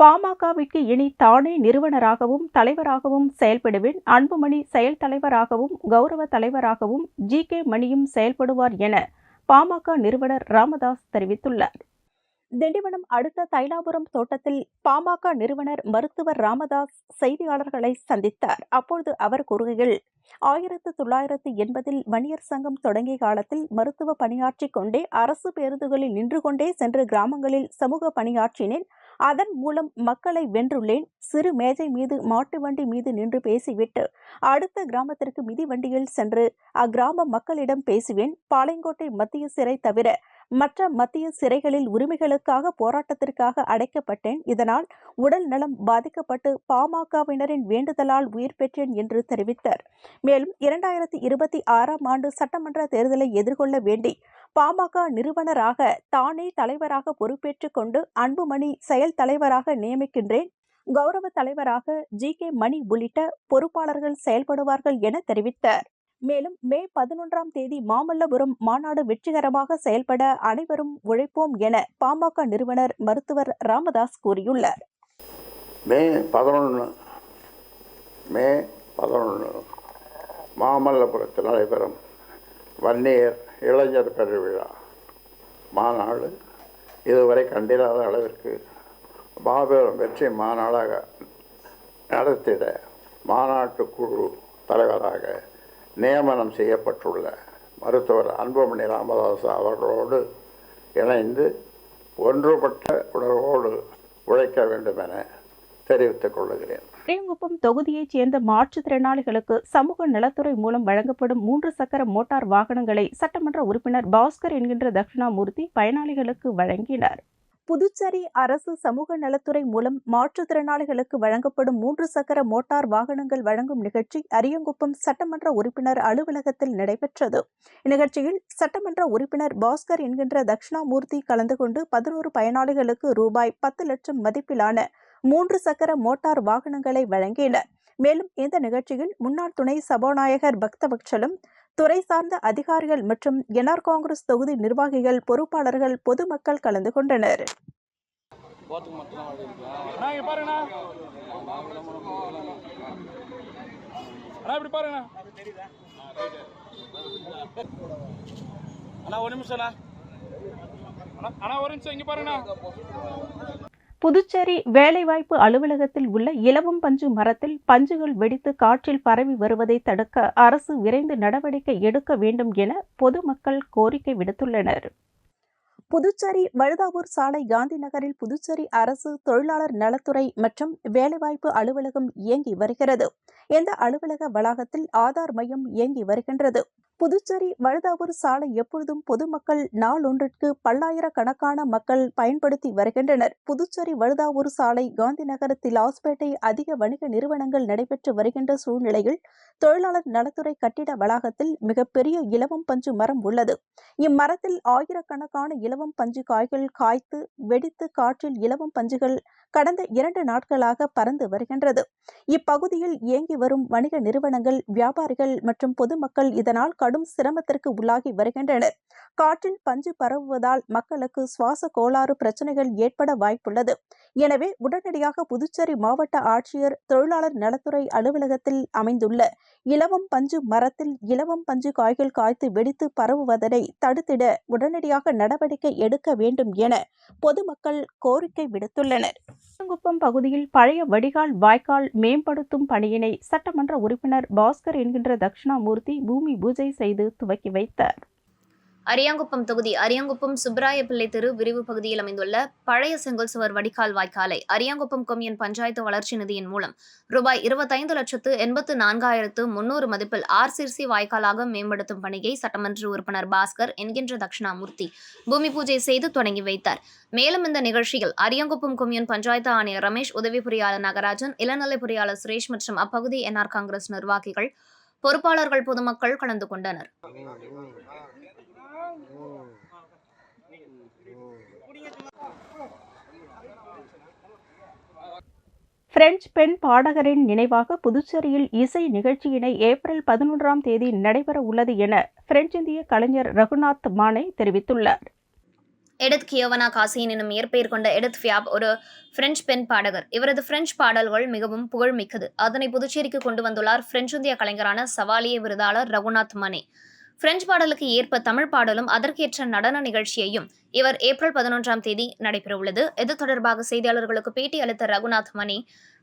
பாமகவிற்கு இனி தானே நிறுவனராகவும் தலைவராகவும் செயல்படுவேன். அன்புமணி செயல் தலைவராகவும் கௌரவ தலைவராகவும் ஜி.கே. மணியும் செயல்படுவார் என பாமக நிறுவனர் ராமதாஸ் தெரிவித்துள்ளார். திண்டிவனம் அடுத்த தைலாபுரம் தோட்டத்தில் பாமக நிறுவனர் மருத்துவர் ராமதாஸ் செய்தியாளர்களை சந்தித்தார். அப்பொழுது அவர் கூறுகையில், 1980 வன்னியர் சங்கம் தொடங்கிய காலத்தில் மருத்துவ பணியாற்றிக் கொண்டே அரசு பேருந்துகளில் நின்று கொண்டே சென்று கிராமங்களில் சமூக பணியாற்றினேன். அதன் மூலம் மக்களை வென்றுள்ளேன். சிறு மேஜை மீது மாட்டு வண்டி மீது நின்று பேசிவிட்டு அடுத்த கிராமத்திற்கு மிதிவண்டியில் சென்று அக்கிராம மக்களிடம் பேசுவேன். பாளையங்கோட்டை மத்திய சிறை தவிர மற்ற மத்திய சிறைகளில் உரிமைகளுக்காக போராட்டத்திற்காக அடைக்கப்பட்டேன். இதனால் உடல் நலம் பாதிக்கப்பட்டு பாமகவினரின் வேண்டுதலால் உயிர் பெற்றேன் என்று தெரிவித்தார். மேலும் 2026 சட்டமன்ற தேர்தலை எதிர்கொள்ள வேண்டி பாமக நிறுவனராக தானே தலைவராக பொறுப்பேற்றுக் கொண்டு அன்புமணி செயல் தலைவராக நியமிக்கின்றேன். கௌரவ தலைவராக ஜி.கே. மணி உள்ளிட்ட பொறுப்பாளர்கள் செயல்படுவார்கள் என தெரிவித்தார். மேலும் மே 11 மாமல்லபுரம் மாநாடு வெற்றிகரமாக செயல்பட அனைவரும் உழைப்போம் என பாமக நிறுவனர் மருத்துவர் ராமதாஸ் கூறியுள்ளார். மே 11 மாமல்லபுரத்தில் நடைபெறும் வன்னியர் இளைஞர் பெருவிழா மாநாடு இதுவரை கண்டிராத அளவிற்கு மாபெரும் வெற்றி மாநாடாக நடத்திட மாநாட்டு குழு தலைவராக நியமனம் செய்யப்பட்டுள்ள மருத்துவர் அன்புமணி ராமதாஸ் அவர்களோடு இணைந்து ஒன்றுபட்ட உணர்வோடு உழைக்க வேண்டும் என தெரிவித்துக் கொள்கிறேன். அரியங்குப்பம் தொகுதியைச் சேர்ந்த மாற்றுத்திறனாளிகளுக்கு சமூக நலத்துறை மூலம் வழங்கப்படும் 3 சக்கர மோட்டார் வாகனங்களை சட்டமன்ற உறுப்பினர் பாஸ்கர் என்கின்ற தட்சிணாமூர்த்தி பயனாளிகளுக்கு வழங்கினார். புதுச்சேரி அரசு சமூக நலத்துறை மூலம் மாற்றுத்திறனாளிகளுக்கு வழங்கப்படும் 3 சக்கர மோட்டார் வாகனங்கள் வழங்கும் நிகழ்ச்சி அரியங்குப்பம் சட்டமன்ற உறுப்பினர் அலுவலகத்தில் நடைபெற்றது. இந்நிகழ்ச்சியில் சட்டமன்ற உறுப்பினர் பாஸ்கர் என்கின்ற தட்சிணாமூர்த்தி கலந்து கொண்டு 11 பயனாளிகளுக்கு ரூபாய் 10 லட்சம் மதிப்பிலான 3 சக்கர மோட்டார் வாகனங்களை வழங்கினர். மேலும் இந்த நிகழ்ச்சியில் முன்னாள் துணை சபாநாயகர் பக்தவட்சலம், துறை சார்ந்த அதிகாரிகள் மற்றும் என்ஆர் காங்கிரஸ் தொகுதி நிர்வாகிகள், பொறுப்பாளர்கள், பொதுமக்கள் கலந்து கொண்டனர். புதுச்சேரி வேலைவாய்ப்பு அலுவலகத்தில் உள்ள இலவம் பஞ்சு மரத்தில் பஞ்சுகள் வெடித்து காற்றில் பரவி வருவதை தடுக்க அரசு விரைந்து நடவடிக்கை எடுக்க வேண்டும் என பொதுமக்கள் கோரிக்கை விடுத்துள்ளனர். புதுச்சேரி வழுதாவூர் சாலை காந்தி நகரில் புதுச்சேரி அரசு தொழிலாளர் நலத்துறை மற்றும் வேலைவாய்ப்பு அலுவலகம் இயங்கி வருகிறது. இந்த அலுவலக வளாகத்தில் ஆதார் மையம் இயங்கி வருகின்றது. புதுச்சேரி வழுதாவூர் சாலை எப்பொழுதும் பொதுமக்கள் நாளொன்றிற்கு பல்லாயிரக்கணக்கான மக்கள் பயன்படுத்தி வருகின்றனர். புதுச்சேரி வழுதாவூர் சாலை காந்தி நகர் திலாஸ்பேட்டை அதிக வணிக நிறுவனங்கள் நடைபெற்று வருகின்ற சூழ்நிலையில் தொழிலாளர் நலத்துறை கட்டிட வளாகத்தில் மிகப்பெரிய இலவம் பஞ்சு மரம் உள்ளது. இம்மரத்தில் ஆயிரக்கணக்கான இலவம் பஞ்சு காய்கள் காய்த்து வெடித்து காற்றில் இலவம் பஞ்சுகள் கடந்த 2 நாட்களாக பறந்து வருகின்றது. இப்பகுதியில் இயங்கி வரும் வணிக நிறுவனங்கள், வியாபாரிகள் மற்றும் பொதுமக்கள் இதனால் கடும் சிரமத்திற்கு உள்ளாகி வருகின்றனர். காற்றில் பஞ்சு பரவுவதால் மக்களுக்கு சுவாச கோளாறு பிரச்சனைகள் ஏற்பட வாய்ப்புள்ளது. எனவே உடனடியாக புதுச்சேரி மாவட்ட ஆட்சியர் தொழிலாளர் நலத்துறை அலுவலகத்தில் அமைந்துள்ள இலவம் பஞ்சு மரத்தில் இலவம் பஞ்சு காய்கள் காய்த்து வெடித்து பரவுவதனை தடுத்திட உடனடியாக நடவடிக்கை எடுக்க வேண்டும் என பொதுமக்கள் கோரிக்கை விடுத்துள்ளனர். குப்பம் பகுதியில் பழைய வடிகால் வாய்க்கால் மேம்படுத்தும் பணியினை சட்டமன்ற உறுப்பினர் பாஸ்கர் என்கின்ற தட்சிணாமூர்த்தி பூமி பூஜை செய்து துவக்கி வைத்தார். அரியாங்குப்பம் தொகுதி அரியாங்குப்பம் சுப்பராய பிள்ளை தெரு விரிவு பகுதியில் அமைந்துள்ள பழைய செங்கல் சுவர் வடிகால் வாய்க்காலை அரியாங்குப்பம் கொம்யூன் பஞ்சாயத்து வளர்ச்சி நிதியின் மூலம் ரூபாய் 25,84,300 மதிப்பில் ஆர்சிசி வாய்க்காலாக மேம்படுத்தும் பணியை சட்டமன்ற உறுப்பினர் பாஸ்கர் என்கின்ற தட்சிணாமூர்த்தி பூமி பூஜை செய்து தொடங்கி வைத்தார். மேலும் இந்த நிகழ்ச்சியில் அரியாங்குப்பம் கொம்யூன் பஞ்சாயத்து ஆணையர் ரமேஷ், உதவி பொறியாளர் நாகராஜன், இளநிலை பொறியாளர் சுரேஷ் மற்றும் அப்பகுதி என்ஆர் காங்கிரஸ் நிர்வாகிகள், பொறுப்பாளர்கள், பொதுமக்கள் கலந்து கொண்டனர். பிரெஞ்சு பெண் பாடகரின் நினைவாக புதுச்சேரியில் இசை நிகழ்ச்சியினை ஏப்ரல் 11 நடைபெற உள்ளது என பிரெஞ்சு இந்திய கலைஞர் ரகுநாத் மானே தெரிவித்துள்ளார். எடித் கியோவனா காசின் எனும் இயற்பெயர் கொண்ட எடித் ஃபியாப் ஒரு பிரெஞ்சு பெண் பாடகர். இவரது பிரெஞ்சு பாடல்கள் மிகவும் புகழ்மிக்கது. அதனை புதுச்சேரிக்கு கொண்டு வந்துள்ளார் பிரெஞ்சு இந்திய கலைஞரான சவாலிய விருதாளர் ரகுநாத் மானே. பிரெஞ்சு பாடலுக்கு ஏற்ப தமிழ் பாடலும் அதற்கேற்ற நடன நிகழ்ச்சியையும் இவர் ஏப்ரல் 11 நடைபெறவுள்ளது. இது தொடர்பாக செய்தியாளர்களுக்கு பேட்டி அளித்த ரகுநாத் மணி,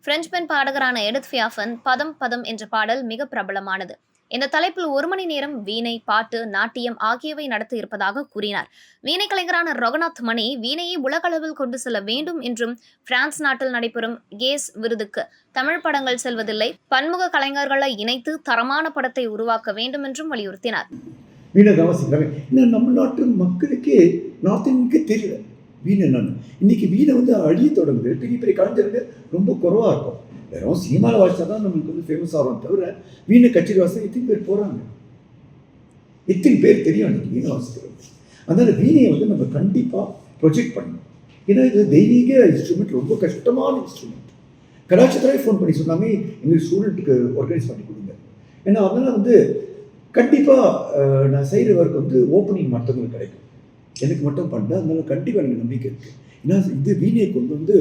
பிரெஞ்சு பெண் பாடகரான எடித் ஃபியாஃபின் பதம் பதம் என்ற பாடல் மிக பிரபலமானது. இந்த தலைப்பில் 1 மணி நேரம் வீணை, பாட்டு, நாட்டியம் ஆகியவை நடத்த இருப்பதாக கூறினார். வீணை கலைஞரான ரகுநாத் மணி வீணையை உலகளவில் கொண்டு செல்ல வேண்டும் என்றும், பிரான்ஸ் நாட்டில் நடைபெறும் கேஸ் விருதுக்கு தமிழ் படங்கள் செல்வதில்லை, பன்முக கலைஞர்களை இணைத்து தரமான படத்தை உருவாக்க வேண்டும் என்றும் வலியுறுத்தினார். வீணை தான் வாசிக்கிறாங்க. இன்னும் நம்ம நாட்டு மக்களுக்கே நார்த் இந்தியனுக்கே தெரியல வீணை என்னன்னு. இன்னைக்கு வீணை அழிய தொடங்குது. பெரிய பெரிய கலைஞர்கள் ரொம்ப குறவாக இருக்கும். வெறும் சினிமாவில் வாசித்தா தான் நம்மளுக்கு ஃபேமஸ் ஆகிறோம் தவிர வீணை கச்சேரி வாசித்தா எத்தனை பேர் போகிறாங்க, எத்தனை பேர் தெரியும் அன்றைக்கி வீணை வாசிக்கிறது. அதனால் வீணையை நம்ம கண்டிப்பாக ப்ரொஜெக்ட் பண்ணணும். ஏன்னா இது தெய்வீக இன்ஸ்ட்ருமெண்ட், ரொம்ப கஷ்டமான இன்ஸ்ட்ருமெண்ட். கலாச்சாரத்துலேயே ஃபோன் பண்ணி சொன்னாங்க எங்களுக்கு ஸ்டூடெண்ட்டுக்கு ஆர்கனைஸ் பண்ணி கொடுங்க. ஏன்னா அதனால் கண்டிப்பாக நான் செய்கிற ஒர்க் ஓப்பனிங் மற்றவங்களுக்கு கிடைக்கும், எனக்கு மட்டும் பண்ணல. அதனால கண்டிப்பாக எனக்கு நம்பிக்கை இருக்குது. ஏன்னா இது வீணையை கொண்டு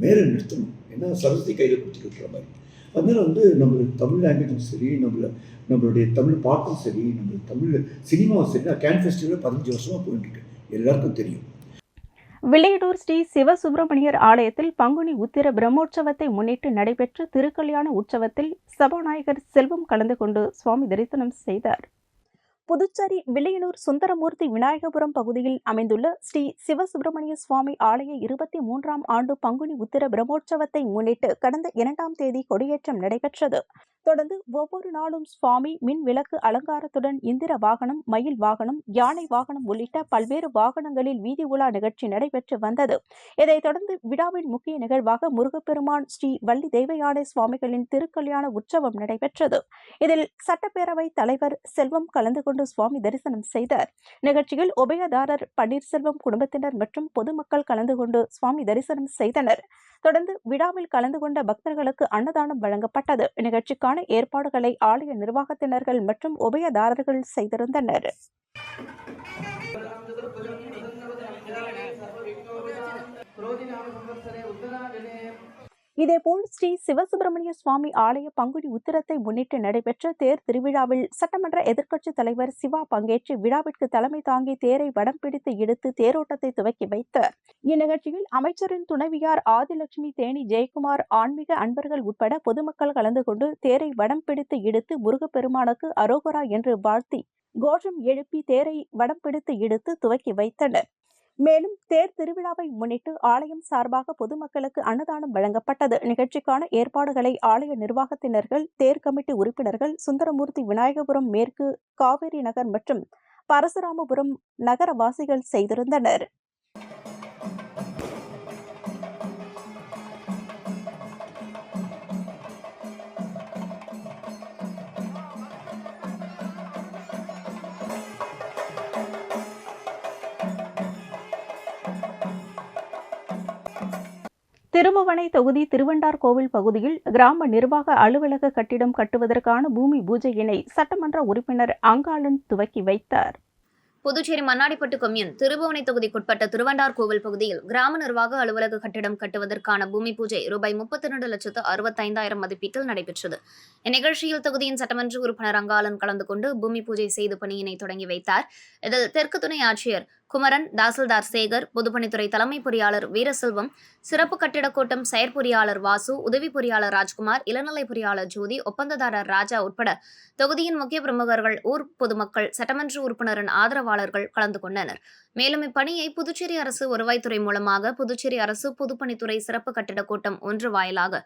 மேலே நிறுத்தணும். ஏன்னா சரஸ்வதி கையில் கொடுத்துருக்குற மாதிரி. அதனால் நம்ம தமிழ் லாங்குவேஜும் சரி, நம்மளுடைய தமிழ் பாட்டும் சரி, நம்ம தமிழ் சினிமாவும் சரி, நான் கேன் ஃபெஸ்டிவலில் 15 வருஷமாக போயிட்டுருக்கேன், எல்லாருக்கும் தெரியும். வில்லையனூர் ஸ்ரீ சிவசுப்பிரமணியர் ஆலயத்தில் பங்குனி உத்திர பிரம்மோற்சவத்தை முன்னிட்டு நடைபெற்ற திருக்கல்யாண உற்சவத்தில் சபாநாயகர் செல்வம் கலந்து கொண்டு சுவாமி தரிசனம் செய்தார். புதுச்சேரி வில்லையனூர் சுந்தரமூர்த்தி விநாயகபுரம் பகுதியில் அமைந்துள்ள ஸ்ரீ சிவசுப்பிரமணிய சுவாமி ஆலய 23ஆம் ஆண்டு பங்குனி உத்திர பிரம்மோற்சவத்தை முன்னிட்டு கடந்த 2ஆம் தேதி கொடியேற்றம் நடைபெற்றது. தொடர்ந்து ஒவ்வொரு நாளும் சுவாமி மின் விளக்கு அலங்காரத்துடன் இந்திர வாகனம், மயில் வாகனம், யானை வாகனம் உள்ளிட்ட பல்வேறு வாகனங்களில் வீதி உலா நிகழ்ச்சி நடைபெற்று வந்தது. இதைத் தொடர்ந்து விழாவின் முக்கிய நிகழ்வாக முருகப்பெருமான் ஸ்ரீ வள்ளி தெய்வயானை சுவாமிகளின் திருக்கல்யாண உற்சவம் நடைபெற்றது. இதில் சட்டப்பேரவை தலைவர் செல்வம் கலந்து கொண்டு சுவாமி தரிசனம் செய்தார். நிகழ்ச்சியில் உபயதாரர் பன்னீர்செல்வம் குடும்பத்தினர் மற்றும் பொதுமக்கள் கலந்து கொண்டு சுவாமி தரிசனம் செய்தனர். தொடர்ந்து விழாவில் கலந்து கொண்ட பக்தர்களுக்கு அன்னதானம் வழங்கப்பட்டது. நிகழ்ச்சிக்கான ஏற்பாடுகளை ஆலய நிர்வாகத்தினர்கள் மற்றும் உபயதாரர்கள் செய்திருந்தனர். இதேபோல் ஸ்ரீ சிவசுப்பிரமணிய சுவாமி ஆலய பங்குனி உத்திரத்தை முன்னிட்டு நடைபெற்ற தேர் திருவிழாவில் சட்டமன்ற எதிர்க்கட்சித் தலைவர் சிவா பங்கேற்று விழாவிற்கு தலைமை தாங்கி தேரை வடம் பிடித்து இழுத்து தேரோட்டத்தை துவக்கி வைத்தார். இந்நிகழ்ச்சியில் அமைச்சரின் துணைவியார் ஆதிலட்சுமி, தேனி ஜெயக்குமார், ஆன்மீக அன்பர்கள் உட்பட பொதுமக்கள் கலந்து கொண்டு தேரை வடம் பிடித்து இழுத்து முருகப்பெருமானுக்கு அரோகரா என்று வாழ்த்தி கோஷம் எழுப்பி தேரை வடம் பிடித்து இழுத்து துவக்கி வைத்தனர். மேலும் தேர் திருவிழாவை முன்னிட்டு ஆலயம் சார்பாக பொதுமக்களுக்கு அன்னதானம் வழங்கப்பட்டது. நிகழ்ச்சிக்கான ஏற்பாடுகளை ஆலய நிர்வாகத்தினர்கள், தேர் கமிட்டி உறுப்பினர்கள், சுந்தரமூர்த்தி விநாயகபுரம் மேற்கு, காவேரி நகர் மற்றும் பரசுராமபுரம் நகரவாசிகள் செய்திருந்தனர். திருபுவனை தொகுதி திருவண்டார்கோவில் பகுதியில் கிராம நிர்வாக அலுவலக கட்டிடம் கட்டுவதற்கான பூமி பூஜையினை சட்டமன்ற உறுப்பினர் அங்காளன் துவக்கி வைத்தார். புதுச்சேரி மண்ணாடிப்பட்டு கொம்யூன் திருபுவனை தொகுதிக்குட்பட்ட திருவண்டார்கோவில் பகுதியில் கிராம நிர்வாக அலுவலக கட்டிடம் கட்டுவதற்கான பூமி பூஜை ரூபாய் 32,65,000 மதிப்பீட்டில் நடைபெற்றது. இந்நிகழ்ச்சியில் தொகுதியின் சட்டமன்ற உறுப்பினர் அங்காளன் கலந்து கொண்டு பூமி பூஜை செய்து பணியினை தொடங்கி வைத்தார். இதில் தெற்கு துணை ஆட்சியர் குமரன், தாசில்தார் சேகர், பொதுப்பணித்துறை தலைமை பொறியாளர் வீரசெல்வம், சிறப்பு கட்டிடக் கோட்டம் செயற்பொறியாளர் வாசு, உதவி பொறியாளர் ராஜ்குமார், இளநிலை பொறியாளர் ஜோதி, ஒப்பந்ததாரர் ராஜா உட்பட தொகுதியின் முக்கிய பிரமுகர்கள், ஊர் பொதுமக்கள், சட்டமன்ற உறுப்பினரின் ஆதரவாளர்கள் கலந்து கொண்டனர். மேலும் இப்பணியை புதுச்சேரி அரசு வருவாய்த்துறை மூலமாக புதுச்சேரி அரசு பொதுப்பணித்துறை சிறப்பு கட்டிடக் கோட்டம் 1 வாயிலாக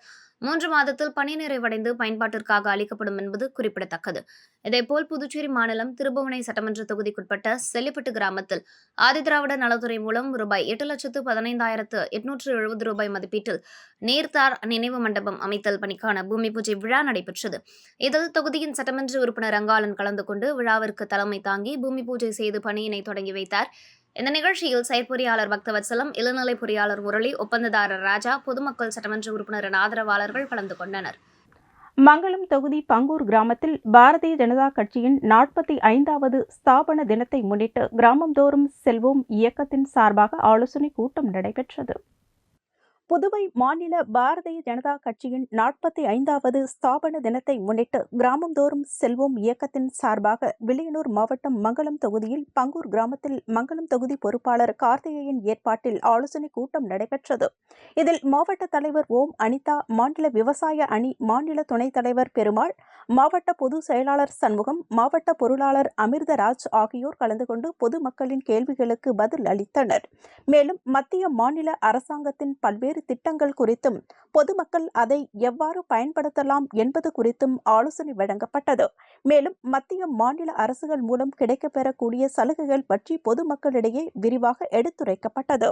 3 மாதத்தில் பணி நிறைவடைந்து பயன்பாட்டிற்காக அளிக்கப்படும் என்பது குறிப்பிடத்தக்கது. இதேபோல் புதுச்சேரி மாநிலம் திருபுவனை சட்டமன்ற தொகுதிக்குட்பட்ட செல்லிப்பட்டு கிராமத்தில் ஆதிதிராவிட நலத்துறை மூலம் ரூபாய் 8,15,870 ரூபாய் மதிப்பீட்டில் நீர்த்தார் நினைவு மண்டபம் அமைத்தல் பணிக்கான பூமி பூஜை விழா நடைபெற்றது. இதில் தொகுதியின் சட்டமன்ற உறுப்பினர் அங்காளன் கலந்து கொண்டு விழாவிற்கு தலைமை தாங்கி பூமி பூஜை செய்து பணியினை தொடங்கி வைத்தார். இந்த நிகழ்ச்சியில் செயற்பொறியாளர் பக்தவத்சலம், இளநிலை பொறியாளர் முரளி, ஒப்பந்ததாரர் ராஜா, பொதுமக்கள், சட்டமன்ற உறுப்பினரின் ஆதரவாளர்கள் கலந்து கொண்டனர். மங்களம் தொகுதி பங்கூர் கிராமத்தில் பாரதிய ஜனதா கட்சியின் 45வது ஸ்தாபன தினத்தை முன்னிட்டு கிராமந்தோறும் செல்வோம் இயக்கத்தின் சார்பாக ஆலோசனை கூட்டம் நடைபெற்றது. புதுவை மாநில பாரதிய ஜனதா கட்சியின் 45வது ஸ்தாபன தினத்தை முன்னிட்டு கிராமந்தோறும் செல்வோம் இயக்கத்தின் சார்பாக வில்லியனூர் மாவட்டம் மங்கலம் தொகுதியில் பங்கூர் கிராமத்தில் மங்கலம் தொகுதி பொறுப்பாளர் கார்த்திகேயன் ஏற்பாட்டில் ஆலோசனைக் கூட்டம் நடைபெற்றது. இதில் மாவட்ட தலைவர் ஓம் அனிதா, மாநில விவசாய அணி மாநில துணைத் தலைவர் பெருமாள், மாவட்ட பொதுச் செயலாளர் சண்முகம், மாவட்ட பொருளாளர் அமிர்தராஜ் ஆகியோர் கலந்து கொண்டு பொதுமக்களின் கேள்விகளுக்கு பதில் அளித்தனர். மேலும் மத்திய மாநில அரசாங்கத்தின் பல்வேறு திட்டங்கள் குறித்தும் பொதுமக்கள் அதை எவ்வாறு பயன்படுத்தலாம் என்பது குறித்தும் ஆலோசனை வழங்கப்பட்டது. மேலும் மத்திய மாநில அரசுகள் மூலம் கிடைக்கப்பெறக்கூடிய சலுகைகள் பற்றி பொதுமக்களிடையே விரிவாக எடுத்துரைக்கப்பட்டது.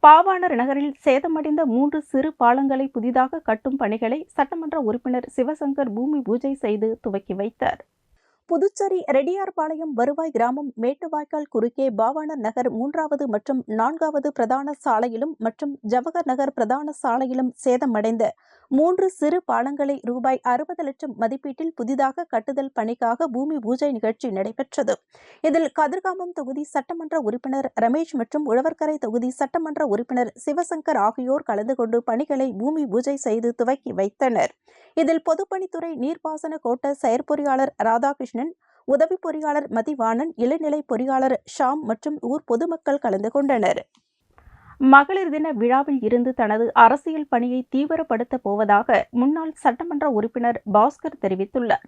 பாவாணர் நகரில் சேதமடைந்த 3 சிறு பாலங்களை புதிதாக கட்டும் பணிகளை சட்டமன்ற உறுப்பினர் சிவசங்கர் பூமி பூஜை செய்து துவக்கி வைத்தார். புதுச்சேரி ரெட்டியார்பாளையம் வருவாய் கிராமம் மேட்டுவாய்க்கால் குறுக்கே பாவாணர் நகர் 3வது மற்றும் 4வது பிரதான சாலையிலும் மற்றும் ஜவஹர் நகர் பிரதான சாலையிலும் சேதமடைந்த 3 சிறு பாலங்களை ரூபாய் 60 லட்சம் மதிப்பீட்டில் புதிதாக கட்டுதல் பணிக்காக பூமி பூஜை நிகழ்ச்சி நடைபெற்றது. இதில் கதிர்காமம் தொகுதி சட்டமன்ற உறுப்பினர் ரமேஷ் மற்றும் உழவர்கரை தொகுதி சட்டமன்ற உறுப்பினர் சிவசங்கர் ஆகியோர் கலந்து கொண்டு பணிகளை பூமி பூஜை செய்து துவக்கி வைத்தனர். இதில் பொதுப்பணித்துறை நீர்ப்பாசன கோட்ட செயற்பொறியாளர் ராதாகிருஷ்ணன், உதவி பொறியாளர் மதிவாணன், இளநிலை பொறியாளர் ஷாம் மற்றும் ஊர் பொதுமக்கள் கலந்து கொண்டனர். மகளிர் தின விழாவில் இருந்து தனது அரசியல் பணியை தீவிரப்படுத்தப் போவதாக முன்னாள் சட்டமன்ற உறுப்பினர் பாஸ்கர் தெரிவித்துள்ளார்.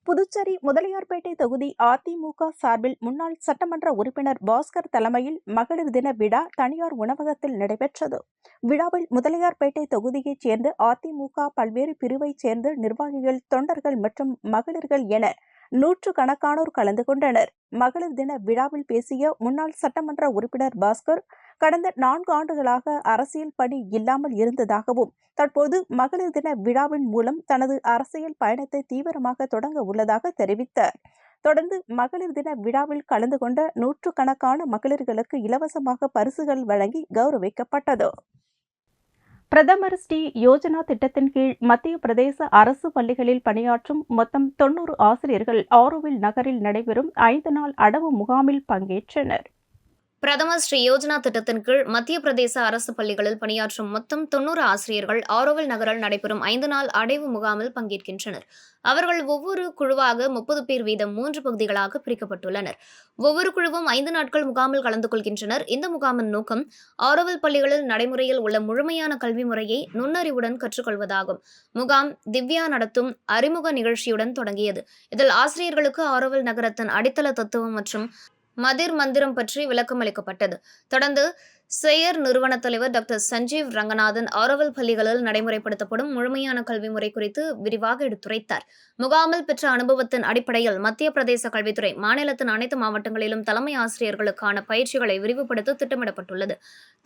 புதுச்சேரி முதலியார்பேட்டை தொகுதி அதிமுக சார்பில் முன்னாள் சட்டமன்ற உறுப்பினர் பாஸ்கர் தலைமையில் மகளிர் தின விழா தனியார் உணவகத்தில் நடைபெற்றது. விழாவில் முதலியார்பேட்டை தொகுதியைச் சேர்ந்த அதிமுக பல்வேறு பிரிவைச் சேர்ந்த நிர்வாகிகள், தொண்டர்கள் மற்றும் மகளிர்கள் என 100கணக்கானோர் கலந்து கொண்டனர். மகளிர் தின விழாவில் பேசிய முன்னாள் சட்டமன்ற உறுப்பினர் பாஸ்கர், கடந்த 4 ஆண்டுகளாக அரசியல் பணி இல்லாமல் இருந்ததாகவும் தற்போது மகளிர் தின விழாவின் மூலம் தனது அரசியல் பயணத்தை தீவிரமாக தொடங்க உள்ளதாக தெரிவித்தார். தொடர்ந்து மகளிர் தின விழாவில் கலந்து கொண்ட 100கணக்கான மகளிர்களுக்கு இலவசமாக பரிசுகள் வழங்கி கௌரவிக்கப்பட்டது. பிரதமர் ஸ்ரீ யோஜனா திட்டத்தின் கீழ் மத்திய பிரதேச அரசு பள்ளிகளில் பணியாற்றும் மொத்தம் 90 ஆசிரியர்கள் ஆரோவில் நகரில் நடைபெறும் 5 நாள் அடவு முகாமில் பங்கேற்றனர். பிரதமர் ஸ்ரீ யோஜனா திட்டத்தின் கீழ் மத்திய பிரதேச அரசு பள்ளிகளில் பணியாற்றும் மொத்தம் 90 ஆசிரியர்கள் ஆரோவில் நகரில் நடைபெறும் 5 நாள் அடைவு முகாமில் பங்கேற்கின்றனர். அவர்கள் ஒவ்வொரு குழுவாக 30 பேர் வீதம் 3 பகுதிகளாக பிரிக்கப்பட்டுள்ளனர். ஒவ்வொரு குழுவும் 5 நாட்கள் முகாமில் கலந்து கொள்கின்றனர். இந்த முகாமின் நோக்கம் ஆரோவில் பள்ளிகளில் நடைமுறையில் உள்ள முழுமையான கல்வி முறையை நுண்ணறிவுடன் கற்றுக்கொள்வதாகும். முகாம் திவ்யா நடத்தும் அறிமுக நிகழ்ச்சியுடன் தொடங்கியது. இதில் ஆசிரியர்களுக்கு ஆரோவில் நகரத்தின் அடித்தள தத்துவம் மற்றும் மதிர் மந்திரம் பற்றி விளக்கம் அளிக்கப்பட்டது. தொடர்ந்து செயர் நிறுவன தலைவர் டாக்டர் சஞ்சீவ் ரங்கநாதன் ஆரோவில் பள்ளிகளில் நடைமுறைப்படுத்தப்படும் முழுமையான கல்வி முறை குறித்து விரிவாக எடுத்துரைத்தார். முகாமில் பெற்ற அனுபவத்தின் அடிப்படையில் மத்திய பிரதேச கல்வித்துறை மாநிலத்தின் அனைத்து மாவட்டங்களிலும் தலைமை ஆசிரியர்களுக்கான பயிற்சிகளை விரிவுபடுத்த திட்டமிடப்பட்டுள்ளது.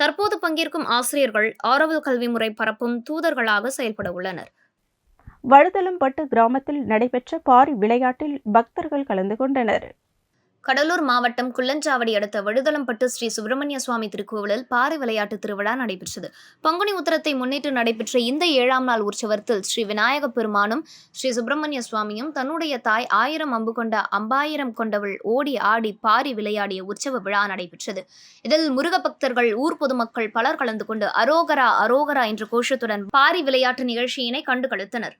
தற்போது பங்கேற்கும் ஆசிரியர்கள் ஆரோவில் கல்வி முறை பரப்பும் தூதர்களாக செயல்பட உள்ளனர். வழுதலம்பட்டு கிராமத்தில் நடைபெற்ற பாரி விளையாட்டில் பக்தர்கள் கலந்து கொண்டனர். கடலூர் மாவட்டம் குள்ளஞ்சாவடி அடுத்த வழுதலம்பட்டு ஸ்ரீ சுப்பிரமணிய சுவாமி திருக்கோவிலில் பாரி விளையாட்டு திருவிழா நடைபெற்றது. பங்குனி உத்திரத்தை முன்னிட்டு நடைபெற்ற இந்த 7ஆம் நாள் உற்சவத்தில் ஸ்ரீ விநாயக பெருமானும் ஸ்ரீ சுப்பிரமணிய சுவாமியும் தன்னுடைய தாய் 1000 அம்பு கொண்ட அம்பாயிரம் கொண்டவள் ஓடி ஆடி பாரி விளையாடிய உற்சவ விழா நடைபெற்றது. இதில் முருக பக்தர்கள், ஊர் பொதுமக்கள் பலர் கலந்து கொண்டு அரோகரா அரோகரா என்ற கோஷத்துடன் பாரி விளையாட்டு நிகழ்ச்சியினை கண்டு களித்தனர்.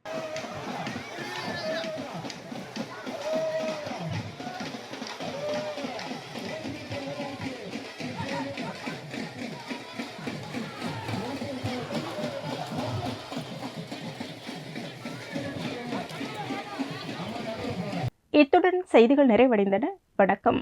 இத்துடன் செய்திகள் நிறைவடைந்தன. வணக்கம்.